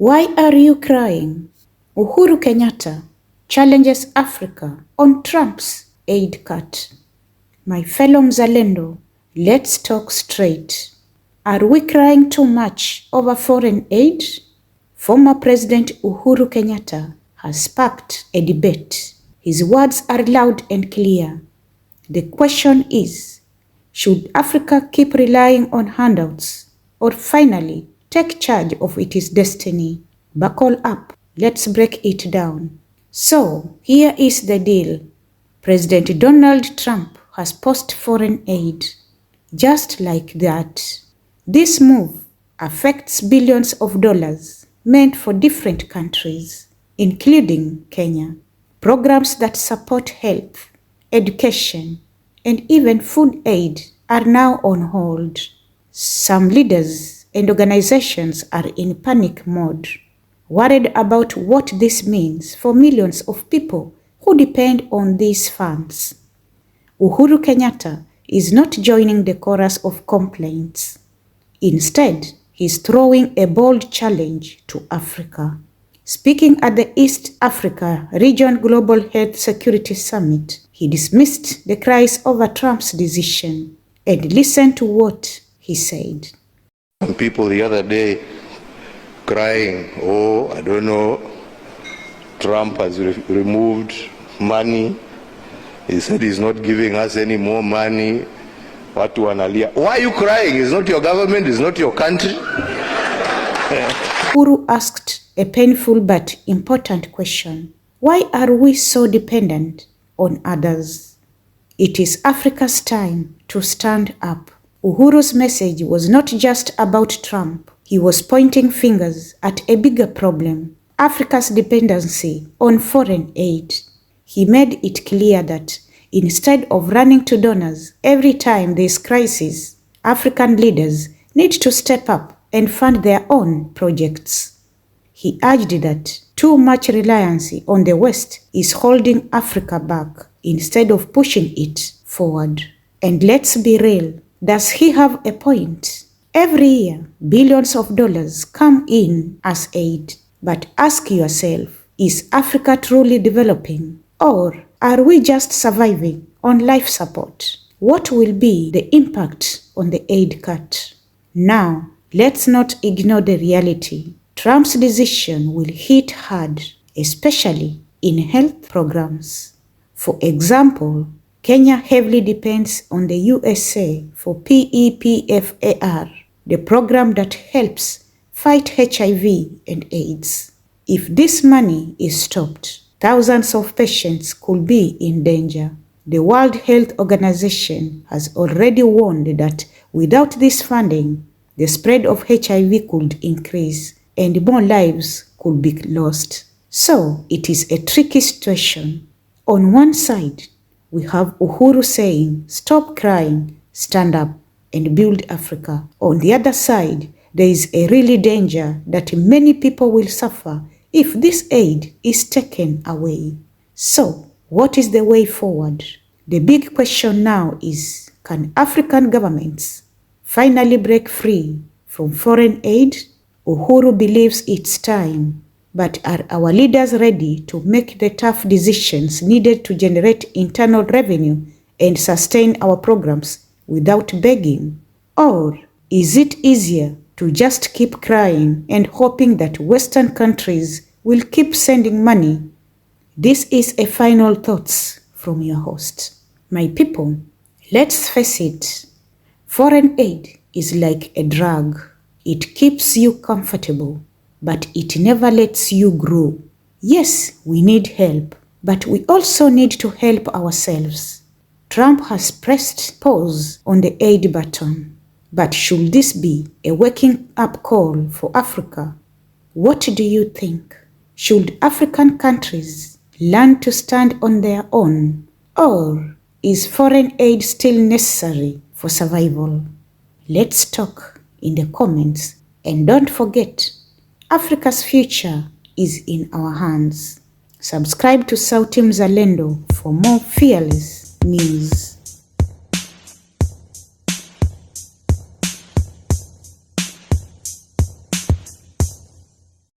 Why are you crying? Uhuru Kenyatta challenges Africa on Trump's aid cut. My fellow Mzalendo, let's talk straight. Are we crying too much over foreign aid? Former President Uhuru Kenyatta has sparked a debate. His words are loud and clear. The question is, should Africa keep relying on handouts or finally take charge of its destiny? Buckle up, let's break it down. So, here is the deal. President Donald Trump has paused foreign aid. Just like that. This move affects billions of dollars meant for different countries, including Kenya. Programs that support health, education, and even food aid are now on hold. Some leaders and organizations are in panic mode, worried about what this means for millions of people who depend on these funds. Uhuru Kenyatta is not joining the chorus of complaints. Instead, he's throwing a bold challenge to Africa. Speaking at the East Africa Region Global Health Security Summit, he dismissed the cries over Trump's decision. And listen to what he said. Some people the other day crying, oh, I don't know, Trump has removed money. He said he's not giving us any more money. Watu wanalia. Why are you crying? It's not your government, it's not your country. Uhuru asked a painful but important question. Why are we so dependent on others? It is Africa's time to stand up. Uhuru's message was not just about Trump. He was pointing fingers at a bigger problem, Africa's dependency on foreign aid. He made it clear that instead of running to donors every time there is crisis, African leaders need to step up and fund their own projects. He urged that too much reliance on the West is holding Africa back instead of pushing it forward. And let's be real, does he have a point? Every year, billions of dollars come in as aid. But ask yourself, is Africa truly developing? Or are we just surviving on life support? What will be the impact on the aid cut? Now, let's not ignore the reality. Trump's decision will hit hard, especially in health programs. For example, Kenya heavily depends on the USA for PEPFAR, the program that helps fight HIV and AIDS. If this money is stopped, thousands of patients could be in danger. The World Health Organization has already warned that without this funding, the spread of HIV could increase and more lives could be lost. So it is a tricky situation. On one side, we have Uhuru saying, stop crying, stand up and build Africa. On the other side, there is a really danger that many people will suffer if this aid is taken away. So, what is the way forward? The big question now is, can African governments finally break free from foreign aid? Uhuru believes it's time, but are our leaders ready to make the tough decisions needed to generate internal revenue and sustain our programs without begging? Or is it easier to just keep crying and hoping that Western countries will keep sending money? This is a final thoughts from your host. My people, let's face it, foreign aid is like a drug. It keeps you comfortable, but it never lets you grow. Yes, we need help, but we also need to help ourselves. Trump has pressed pause on the aid button. But should this be a waking up call for Africa? What do you think? Should African countries learn to stand on their own? Or is foreign aid still necessary for survival? Let's talk in the comments. And don't forget, Africa's future is in our hands. Subscribe to Sauti Mzalendo for more fearless news.